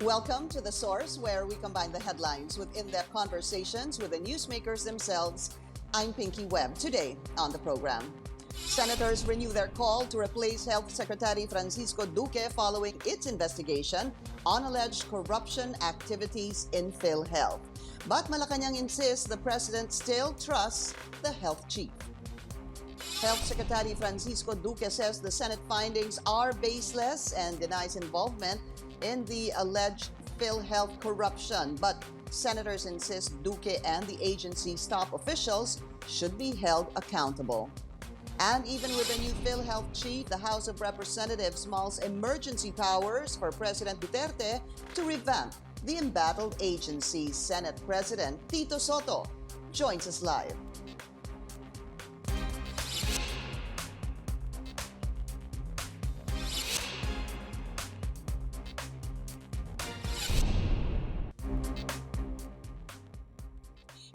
Welcome to The Source, where we combine the headlines with in-depth conversations with the newsmakers themselves. I'm Pinky Webb. Today on the program, senators renew their call to replace Health Secretary Francisco Duque following its investigation on alleged corruption activities in PhilHealth. But Malacañang insists the president still trusts the health chief. Health Secretary Francisco Duque says the Senate findings are baseless and denies involvement in the alleged PhilHealth corruption. But senators insist Duque and the agency's top officials should be held accountable. And even with the new PhilHealth chief, the House of Representatives mulls emergency powers for President Duterte to revamp the embattled agency. Senate President Tito Sotto joins us live.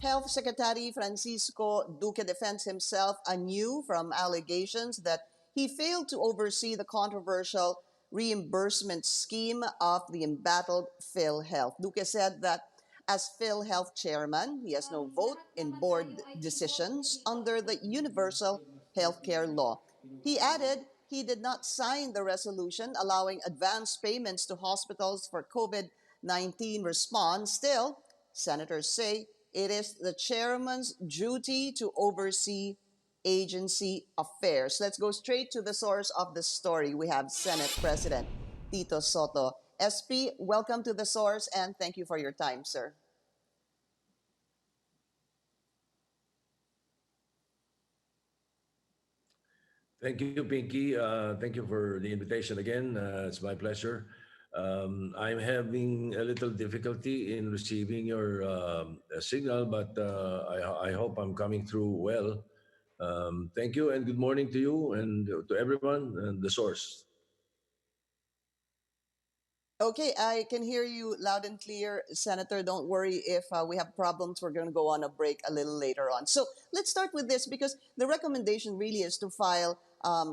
Health Secretary Francisco Duque defends himself anew from allegations that he failed to oversee the controversial reimbursement scheme of the embattled PhilHealth. Duque said that as PhilHealth chairman, he has no vote in board decisions under the Universal Healthcare Law. He added he did not sign the resolution allowing advance payments to hospitals for COVID-19 response. Still, senators say it is the chairman's duty to oversee agency affairs. Let's go straight to the source of the story. We have Senate President Tito Sotto. SP, welcome to the source and thank you for your time, sir. Thank you, Pinky. Thank you for the invitation again. It's my pleasure. I'm having a little difficulty in receiving your signal, but I hope I'm coming through well. Thank you and good morning to you and to everyone and the source. Okay, I can hear you loud and clear, Senator. Don't worry if we have problems. We're going to go on a break a little later on. So let's start with this because the recommendation really is to file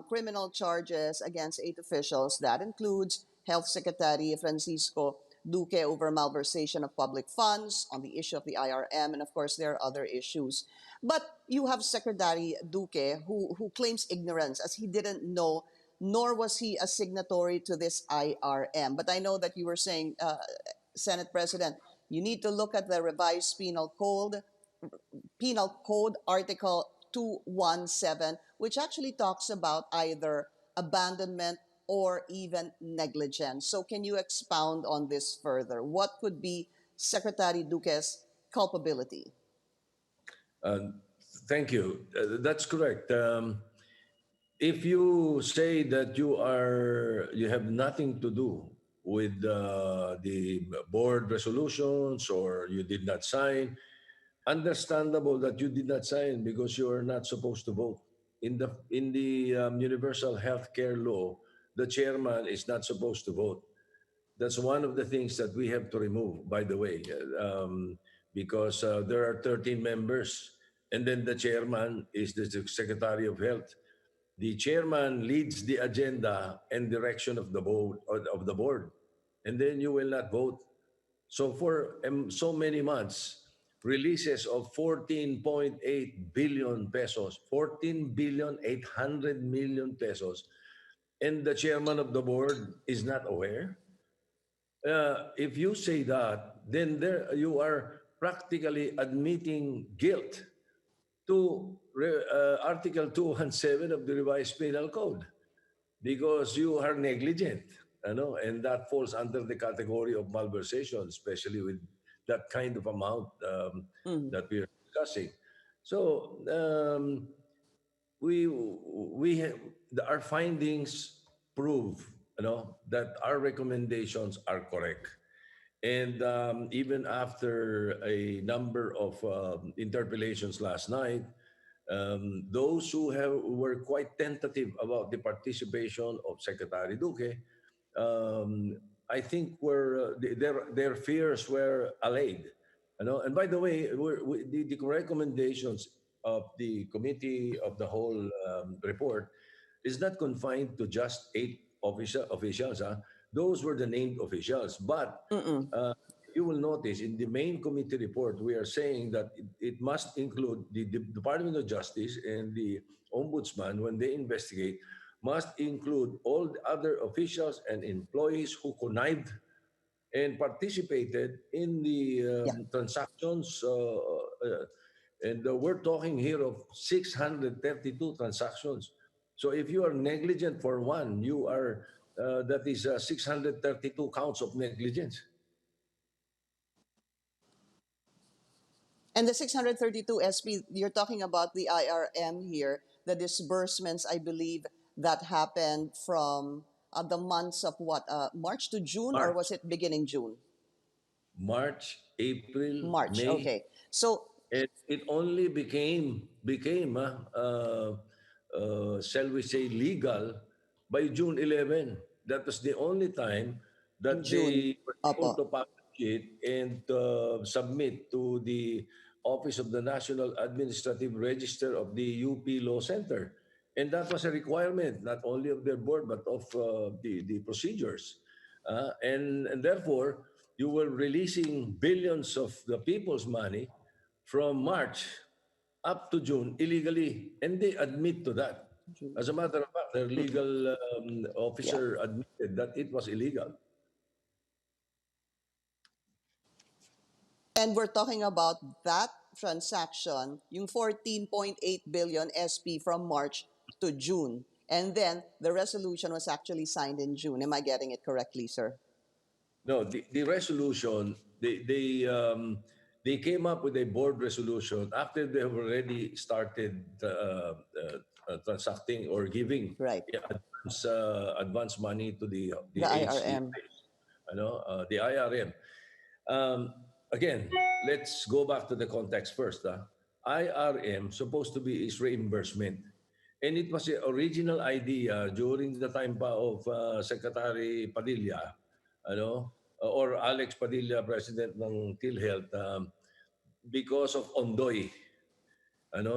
criminal charges against 8 officials. That includes Health Secretary Francisco Duque over malversation of public funds, on the issue of the IRM, and of course there are other issues. But you have Secretary Duque who claims ignorance as he didn't know, nor was he a signatory to this IRM. But I know that you were saying, Senate President, you need to look at the revised Penal Code Article 217, which actually talks about either abandonment or even negligence. So can you expound on this further? What could be Secretary Duque's culpability? Thank you. That's correct. If you say that you have nothing to do with the board resolutions or you did not sign, understandable that you did not sign because you are not supposed to vote. In the Universal Healthcare Law, the chairman is not supposed to vote. That's one of the things that we have to remove, by the way, because there are 13 members, and then the chairman is the Secretary of Health. The chairman leads the agenda and direction of the board, and then you will not vote. So for so many months, releases of 14.8 billion pesos, 14 billion 800 million pesos, and the chairman of the board is not aware. If you say that, then there you are practically admitting guilt to Article 217 of the revised penal code because you are negligent, and that falls under the category of malversation, especially with that kind of amount that we are discussing. So our findings prove, that our recommendations are correct. And even after a number of interpellations last night, those who were quite tentative about the participation of Secretary Duque, I think their fears were allayed. And by the way, the recommendations of the committee of the whole report is not confined to just 8 officials. those were the named officials. But you will notice in the main committee report, we are saying that it must include the Department of Justice and the Ombudsman when they investigate, must include all the other officials and employees who connived and participated in the Yeah. transactions. And we're talking here of 632 transactions. So if you are negligent for one, you are that is 632 counts of negligence. And the 632 SP, you're talking about the IRM here, the disbursements, I believe, that happened from the months of what, March to June, or was March, it beginning June? March, April, March, May, okay. So, and it only became shall we say legal by June 11. That was the only time in that June, they were able opo, to publish it and submit to the Office of the National Administrative Register of the UP Law Center. And that was a requirement, not only of their board, but of the procedures. And therefore, you were releasing billions of the people's money from March up to June illegally, and they admit to that. June, As a matter of fact, their legal yeah. officer admitted that it was illegal. And we're talking about that transaction, yung 14.8 billion SP from March to June. And then the resolution was actually signed in June. Am I getting it correctly, sir? No, the resolution, they came up with a board resolution after they have already started transacting or giving Right. advance money to the The HCI, IRM. the IRM. Again, let's go back to the context first. IRM supposed to be is reimbursement. And it was the original idea during the time pa of Secretary Padilla, or Alex Padilla, President ng PhilHealth, because of Ondoy.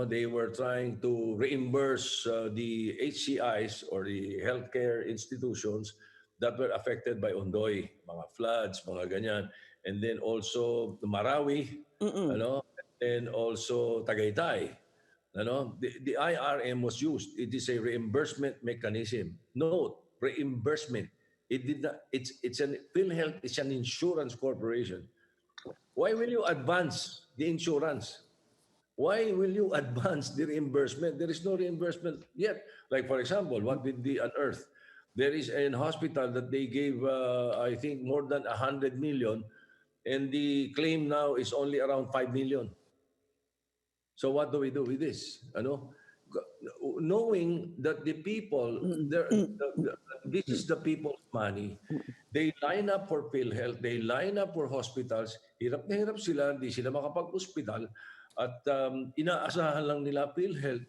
They were trying to reimburse the HCIs or the healthcare institutions that were affected by Ondoy, mga floods, mga ganyan. And then also Marawi, and also Tagaytay. The IRM was used. It is a reimbursement mechanism. Note, reimbursement. It did not. It's an PhilHealth. It's an insurance corporation. Why will you advance the insurance? Why will you advance the reimbursement? There is no reimbursement yet. Like for example, what did they unearth? There is an hospital that they gave, I think, more than 100 million, and the claim now is only around 5 million. So what do we do with this? Knowing that the people, this is the people's money, they line up for PhilHealth, they line up for hospitals, hirap na hirap sila, hindi sila makapag-hospital, at inaasahan lang nila PhilHealth.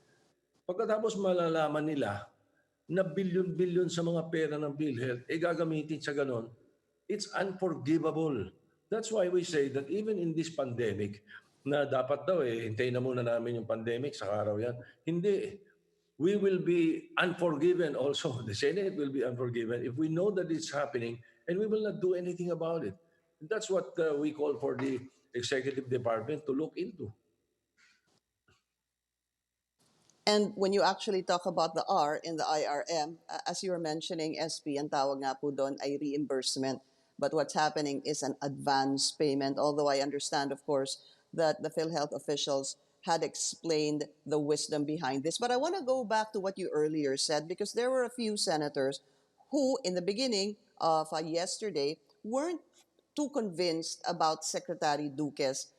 Pagkatapos malalaman nila na bilyon-bilyon sa mga pera ng PhilHealth, gagamitin sa ganon, it's unforgivable. That's why we say that even in this pandemic, na dapat daw hintayin na muna namin yung pandemic, sa araw yan. Hindi. We will be unforgiven also. The Senate will be unforgiven if we know that it's happening and we will not do anything about it. And that's what we call for the executive department to look into. And when you actually talk about the R in the IRM, as you were mentioning, SP, ang tawag nga po doon ay reimbursement. But what's happening is an advance payment, although I understand, of course, that the PhilHealth officials had explained the wisdom behind this. But I want to go back to what you earlier said, because there were a few senators who, in the beginning of yesterday, weren't too convinced about Secretary Duque's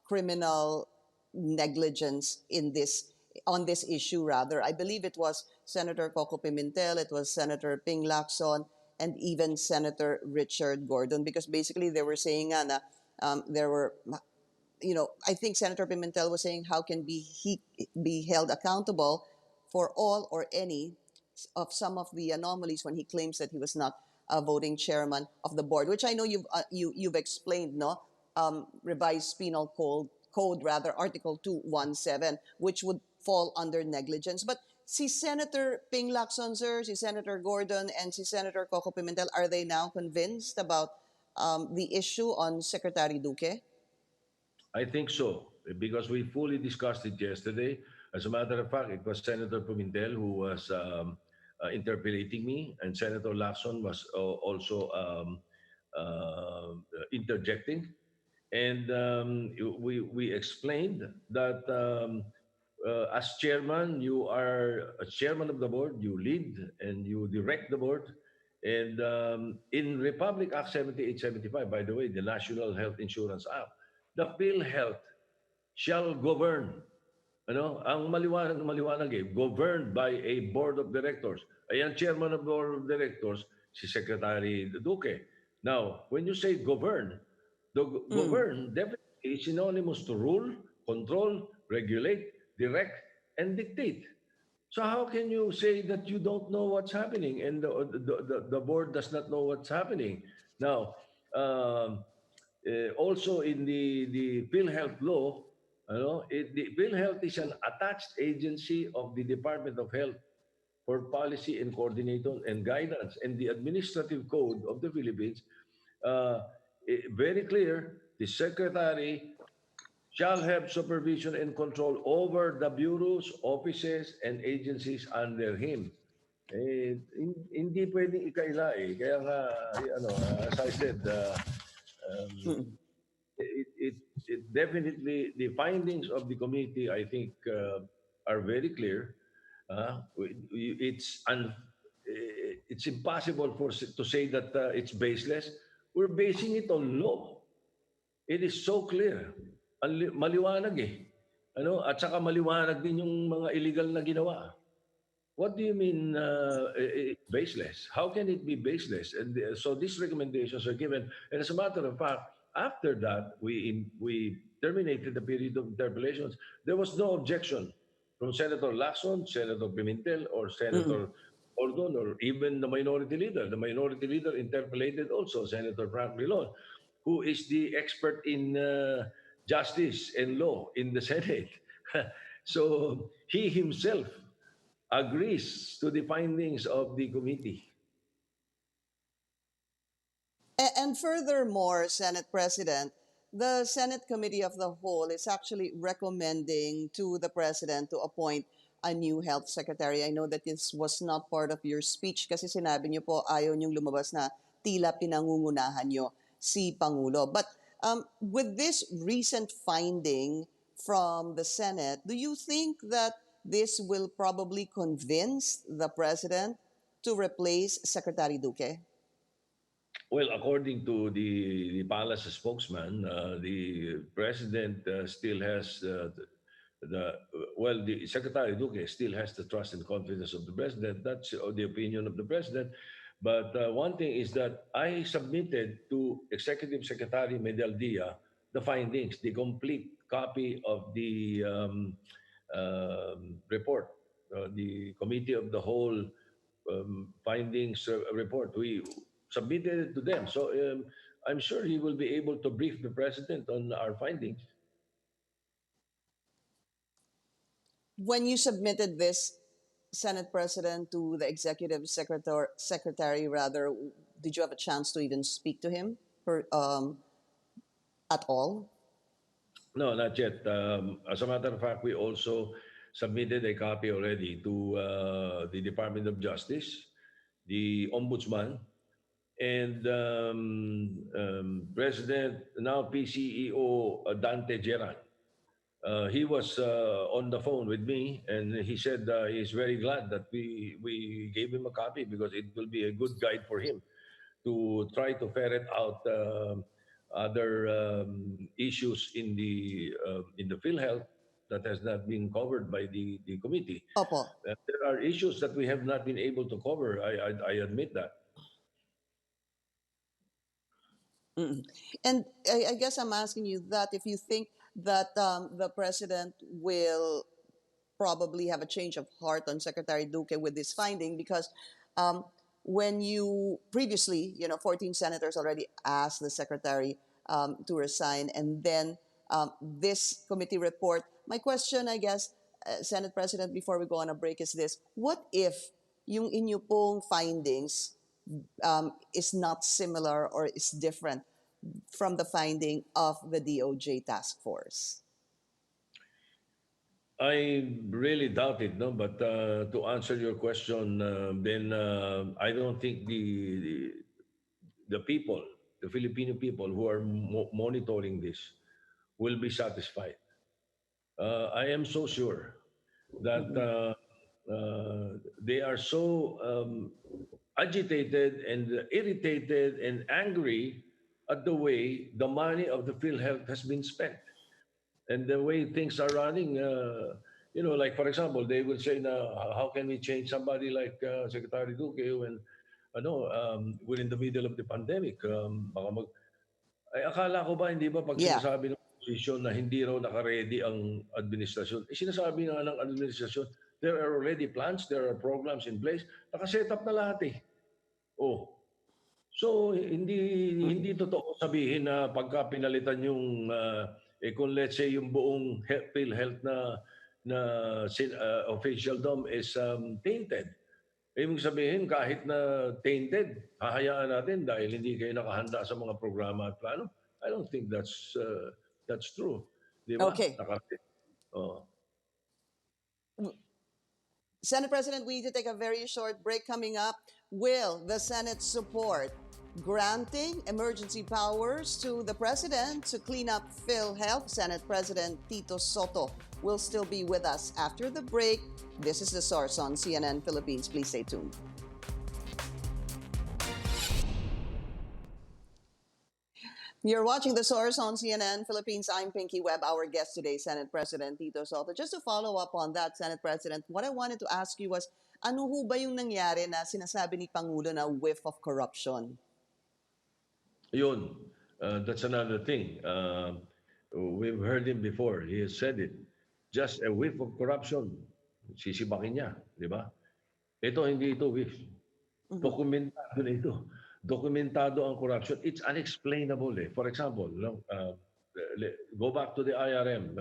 criminal negligence on this issue. Rather, I believe it was Senator Coco Pimentel, it was Senator Ping Lacson, and even Senator Richard Gordon, because basically they were saying there were, I think Senator Pimentel was saying how can he be held accountable for all or any of some of the anomalies when he claims that he was not a voting chairman of the board, which I know you've explained, no? Revised Penal Code, rather, Article 217, which would fall under negligence. But si Senator Ping Lacson, sir, si Senator Gordon, and si Senator Coco Pimentel, are they now convinced about the issue on Secretary Duque? I think so, because we fully discussed it yesterday. As a matter of fact, it was Senator Pimentel who was interpellating me, and Senator Lacson was also interjecting. And we explained that as chairman, you are a chairman of the board, you lead and you direct the board. And in Republic Act 7875, by the way, the National Health Insurance Act, the PhilHealth shall govern. Ano, ang maliwanag na maliwanag governed by a board of directors. Ay ang chairman of the board of directors, si Secretary Duque. Now, when you say govern, the Mm. govern definitely is synonymous to rule, control, regulate, direct, and dictate. So how can you say that you don't know what's happening and the board does not know what's happening? Now, also in the PhilHealth law, the PhilHealth is an attached agency of the Department of Health for policy and coordination and guidance. And the administrative code of the Philippines, uh, very clear, the secretary shall have supervision and control over the bureaus, offices, and agencies under him. Hindi pwedeng ikaila eh. Kaya nga, as I said, um, Mm. it, it definitely, the findings of the committee, I think, are very clear. It's it's impossible to say that it's baseless. We're basing it on law. It is so clear. Maliwanag eh. At saka maliwanag din yung mga illegal na ginawa. What do you mean baseless? How can it be baseless? And so these recommendations are given. And as a matter of fact, after that, we terminated the period of interpellations. There was no objection from Senator Lacson, Senator Pimentel, or Mm. Senator Gordon, or even the minority leader. The minority leader interpellated also Senator Frank Milon, who is the expert in justice and law in the Senate. So he himself agrees to the findings of the committee. And furthermore, Senate President, the Senate Committee of the Whole is actually recommending to the President to appoint a new Health Secretary. I know that this was not part of your speech kasi sinabi niyo po ayaw niyong lumabas na tila pinangungunahan niyo si Pangulo. But with this recent finding from the Senate, do you think that this will probably convince the President to replace Secretary Duque? Well, according to the palace spokesman, the president still has the Secretary Duque still has the trust and confidence of the president. That's the opinion of the president. But one thing is that I submitted to Executive Secretary Medialdia the findings, the complete copy of the report, the Committee of the Whole findings report. We submitted it to them. So I'm sure he will be able to brief the president on our findings. When you submitted this, Senate President, to the Secretary rather, did you have a chance to even speak to him at all? No, not yet. As a matter of fact, we also submitted a copy already to the Department of Justice, the Ombudsman, and President, now PCEO Dante Geran. He was on the phone with me, and he said he's very glad that we gave him a copy because it will be a good guide for him to try to ferret out other issues in the PhilHealth that has not been covered by the committee. Opo. There are issues that we have not been able to cover. I admit that. Mm. And I guess I'm asking you that if you think that the president will probably have a change of heart on Secretary Duque with this finding, because um, when you previously, 14 senators already asked the secretary to resign, and then this committee report. My question, I guess, Senate President, before we go on a break, is this: what if yung inyo pong findings is not similar or is different from the finding of the DOJ task force? I really doubt it, no. But to answer your question, then I don't think the people, the Filipino people who are monitoring this, will be satisfied. I am so sure that Mm-mm. they are so agitated and irritated and angry at the way the money of the PhilHealth has been spent and the way things are running. Like for example, they will say, "Na how can we change somebody like Secretary Duque when, we're in the middle of the pandemic? Ay, akala ko ba, hindi ba pag Yeah. sinasabi ng posisyon na hindi raw naka-ready ang administrasyon, sinasabi nga ng administrasyon, there are already plans, there are programs in place, nakaset up na lahat eh. Oh, so hindi Mm-mm. totoo sabihin na pagka pinalitan yung, kung let's say yung buong PhilHealth na official dom is tainted. Ibig sabihin, kahit na tainted, hahayaan natin dahil hindi kayo nakahanda sa mga programa at plano. I don't think that's true. Di ba? Okay. Oh. Senate President, we need to take a very short break coming up. Will the Senate support granting emergency powers to the President to clean up PhilHealth? Senate President Tito Sotto will still be with us after the break. This is The Source on CNN Philippines. Please stay tuned. You're watching The Source on CNN Philippines. I'm Pinky Webb. Our guest today, Senate President Tito Sotto. Just to follow up on that, Senate President, what I wanted to ask you was, ano ho ba yung nangyari na sinasabi ni Pangulo na whiff of corruption? Yun, that's another thing. We've heard him before. He has said it. Just a whiff of corruption. Sisibakin niya, di ba? Ito, hindi ito whiff. Dokumentado na ito. Dokumentado ang corruption. It's unexplainable eh. For example, go back to the IRM.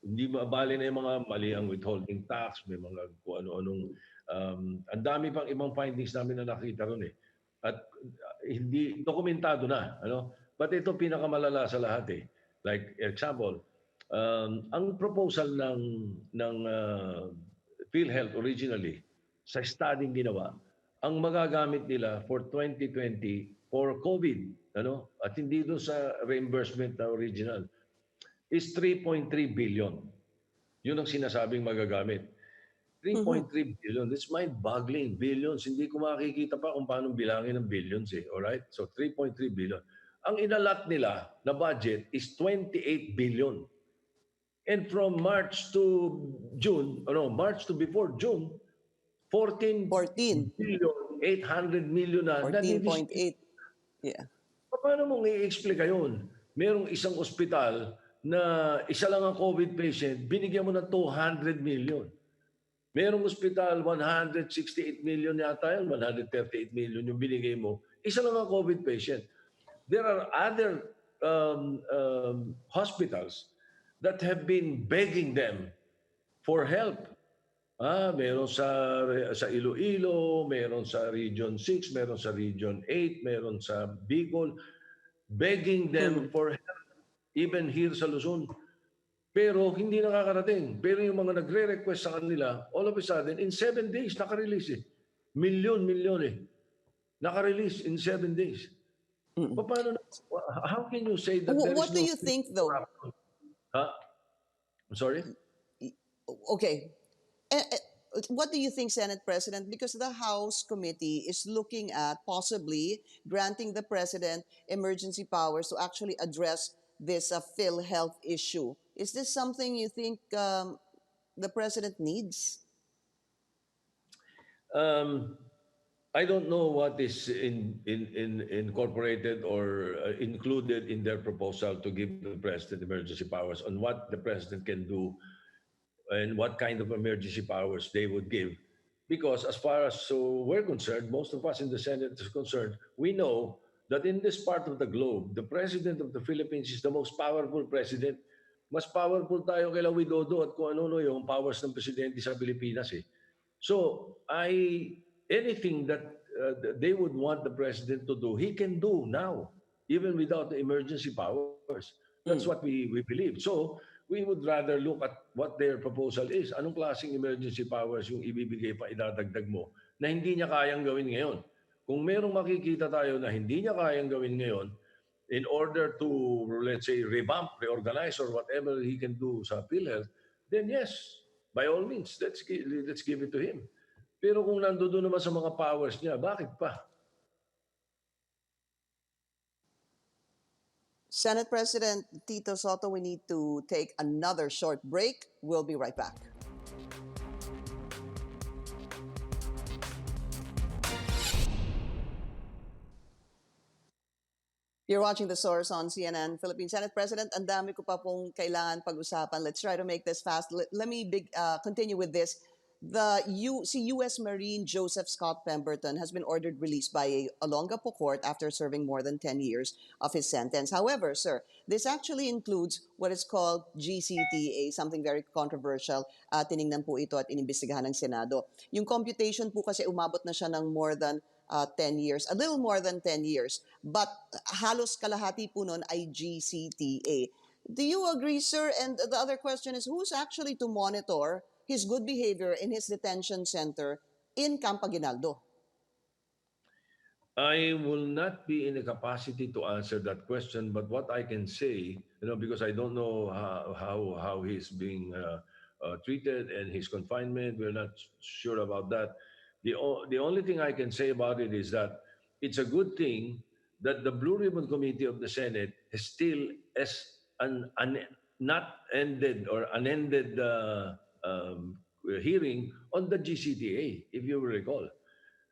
Hindi mabali na yung mga mali ang withholding tax, may mga kung ano-anong, ang dami pang ibang findings namin na nakita ron eh. At hindi dokumentado na. But ito pinakamalala sa lahat eh. Like example, ang proposal ng PhilHealth originally sa studying ginawa, ang magagamit nila for 2020 for COVID, at hindi doon sa reimbursement na original, is 3.3 billion. Yun ang sinasabing magagamit. 3.3 billion. That's mind-boggling. Billions. Hindi ko makikita pa kung paano bilangin ng billions eh. Alright? So 3.3 billion. Ang inalat nila na budget is 28 billion. And from March to June, March to before June, 14 billion, 800 million na. 14.8. Yeah. Paano mong i-explain yun? Merong isang ospital na isa lang ang COVID patient, binigyan mo ng 200 million. Merong ospital, 168 million yata yun, 138 million yung binigay mo. Isa lang ang COVID patient. There are other hospitals that have been begging them for help. Meron sa Iloilo, meron sa Region 6, meron sa Region 8, meron sa Bicol, begging them for help, even here sa Luzon. Pero hindi nakakarating. Pero yung mga nagre-request sa kanila, all of a sudden, in 7 days, naka-release eh. Milyon eh. Naka-release in 7 days. Paano how can you say that there is no... What do you think though? I'm sorry? Okay. What do you think, Senate President? Because the House committee is looking at possibly granting the President emergency powers to actually address this PhilHealth issue. Is this something you think the President needs? I don't know what is incorporated or included in their proposal to give the President emergency powers on what the President can do and what kind of emergency powers they would give. Because as far as we're concerned, most of us in the Senate is concerned, we know that in this part of the globe, the President of the Philippines is the most powerful president. Mas powerful tayo kay Widodo at kung ano yung powers ng presidente sa Pilipinas eh. So, anything that they would want the president to do, he can do now, even without the emergency powers. That's Mm. what we believe. So, we would rather look at what their proposal is. Anong klaseng emergency powers yung ibibigay pa, idadagdag mo, na hindi niya kayang gawin ngayon. Kung merong makikita tayo na hindi niya kayang gawin ngayon, in order to, let's say, revamp, reorganize, or whatever he can do sa PhilHealth, then yes, by all means, let's give it to him. Pero kung nandoon naman sa mga powers niya, bakit pa? Senate President Tito Sotto, we need to take another short break. We'll be right back. You're watching The Source on CNN. Philippine Senate President, ang dami ko pa pong kailangan pag-usapan. Let's try to make this fast. Let me continue with this. U.S. Marine Joseph Scott Pemberton has been ordered released by a Olongapo court after serving more than 10 years of his sentence. However, sir, this actually includes what is called GCTA, something very controversial. Tiningnan po ito at inimbestigahan ng Senado. Yung computation po kasi umabot na siya ng more than 10 years, a little more than 10 years. But halos kalahati po nun ay GCTA. Do you agree, sir? And the other question is, who's actually to monitor his good behavior in his detention center in Camp Aguinaldo? I will not be in a capacity to answer that question, but what I can say, because I don't know how he's being treated and his confinement, we're not sure about that. The only thing I can say about it is that it's a good thing that the Blue Ribbon Committee of the Senate is still not ended or unended hearing on the GCTA, if you will recall.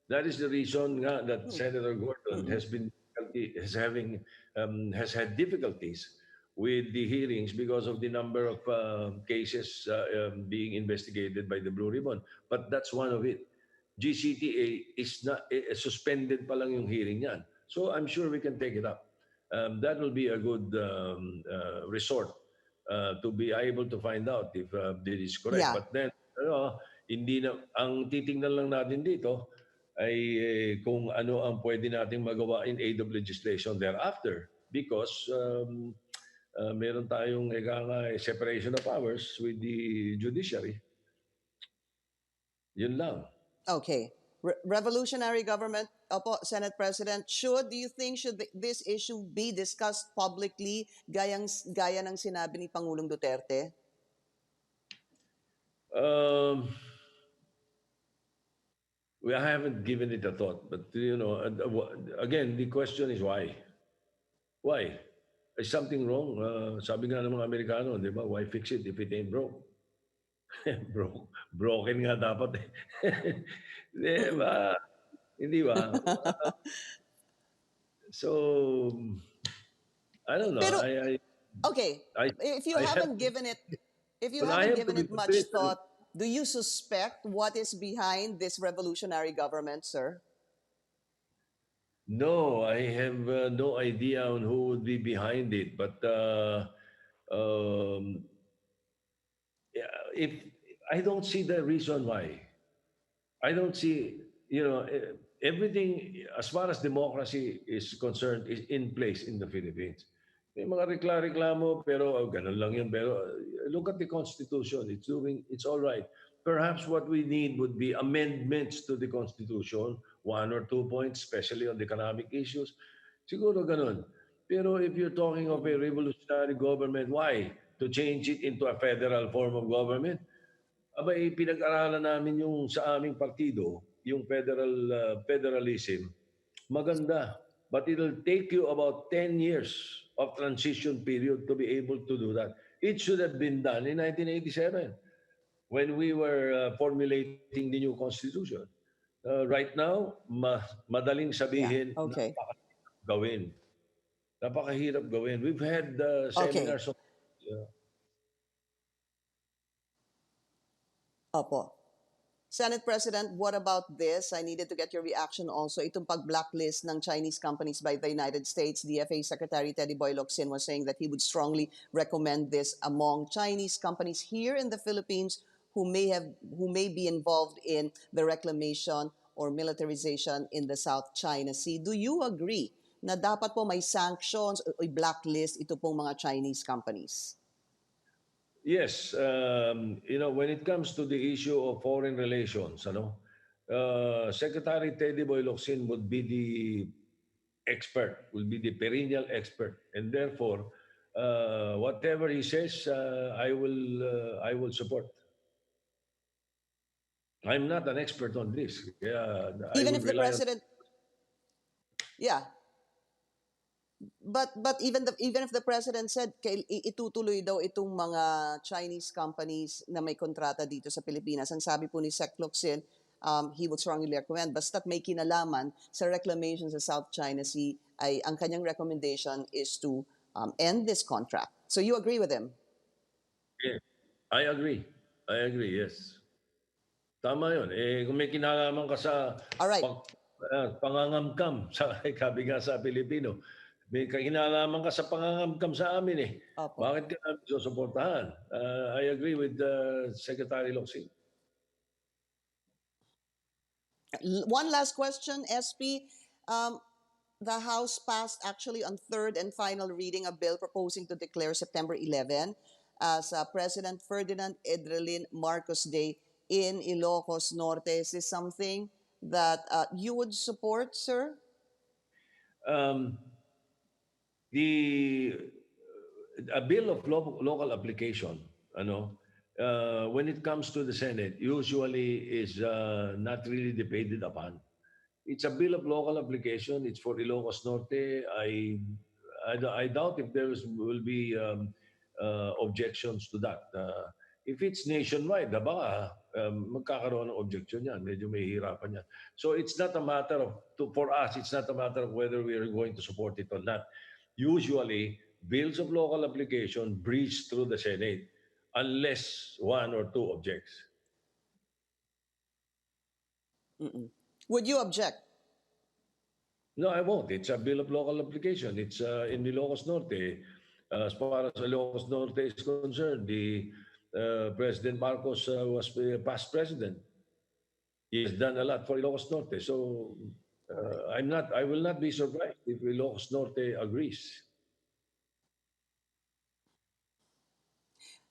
That is the reason that Senator Gordon has had difficulties with the hearings because of the number of cases being investigated by the Blue Ribbon. But that's one of it. GCTA is not suspended pa lang yung hearing yan. So I'm sure we can take it up. That will be a good resort to be able to find out if this is correct. Yeah. But then, hindi na, ang titingnan lang natin dito ay kung ano ang pwede nating magawa in aid of legislation thereafter. Because meron tayong separation of powers with the judiciary. Yun lang. Okay. Revolutionary government, Senate President, do you think this issue be discussed publicly gaya ng sinabi ni Pangulong Duterte? I haven't given it a thought, but again, the question is why? Why? Is something wrong? Sabi nga ng mga Amerikano, di ba? Why fix it if it ain't broke? Broken nga dapat eh. Di ba? Hindi ba? So, I don't know. Pero, okay. If you haven't given it much thought, do you suspect what is behind this revolutionary government, sir? No, I have no idea on who would be behind it. But if I don't see the reason why. I don't see, everything as far as democracy is concerned is in place in the Philippines. May mga reklamo pero ganun lang yun. Pero look at the Constitution. It's all right. Perhaps what we need would be amendments to the Constitution, 1 or 2 points, especially on the economic issues. Siguro ganun. Pero if you're talking of a revolutionary government, why? To change it into a federal form of government? Abay, pinag-aralan namin yung sa aming partido, yung federalism, maganda. But it'll take you about 10 years of transition period to be able to do that. It should have been done in 1987 when we were formulating the new constitution. Right now, madaling sabihin, Yeah, okay. Napakahirap gawin. We've had seminars of... Opo. Senate President, what about this? I needed to get your reaction also. Itong pag-blacklist ng Chinese companies by the United States, DFA Secretary Teddy Boy Locsin was saying that he would strongly recommend this among Chinese companies here in the Philippines who may be involved in the reclamation or militarization in the South China Sea. Do you agree na dapat po may sanctions o blacklist ito pong mga Chinese companies? Yes, when it comes to the issue of foreign relations, Secretary Teddy Boy Locsin would be the expert, will be the perennial expert, and therefore, whatever he says, I will support. I'm not an expert on this. Yeah, I Even would if the rely on. president, yeah, but even if the president said itutuloy daw itong mga Chinese companies na may kontrata dito sa Pilipinas, ang sabi po ni Sec Locsin, he would strongly recommend basta't may kinalaman sa reclamation sa South China Sea, ay ang kanyang recommendation is to end this contract. So you agree with him? Yeah, I agree. Yes. Tama yun. Kung may kinalaman ka sa All right. pangangamkam, sabi nga sa Pilipino, may kinalaman ka sa pangangamkam sa amin Opo. Bakit ka namin susuportahan? I agree with Secretary Locsin. One last question, SP. The House passed actually on third and final reading a bill proposing to declare September 11 as President Ferdinand Edrelin Marcos Day in Ilocos Norte. Is this something that you would support, sir? A bill of local application, when it comes to the Senate, usually is not really debated upon. It's a bill of local application. It's for Ilocos Norte. I doubt if will be objections to that. If it's nationwide, baka magkakaroon ng objection yan. Medyo may hirapan yan. So it's not a matter of, for us, it's not a matter of whether we are going to support it or not. Usually, bills of local application breeze through the Senate unless one or two objects. Would you object? No, I won't. It's a bill of local application. It's in Ilocos Norte. As far as Ilocos Norte is concerned, the President Marcos was past president. He has done a lot for Ilocos Norte. So I will not be surprised if Ilocos Norte agrees.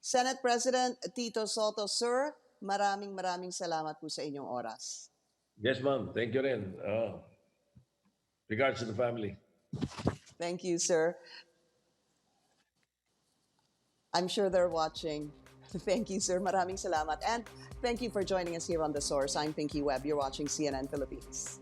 Senate President Tito Sotto, sir, maraming salamat po sa inyong oras. Yes, ma'am. Thank you rin. Regards to the family. Thank you, sir. I'm sure they're watching. Thank you, sir. Maraming salamat. And thank you for joining us here on The Source. I'm Pinky Webb. You're watching CNN Philippines.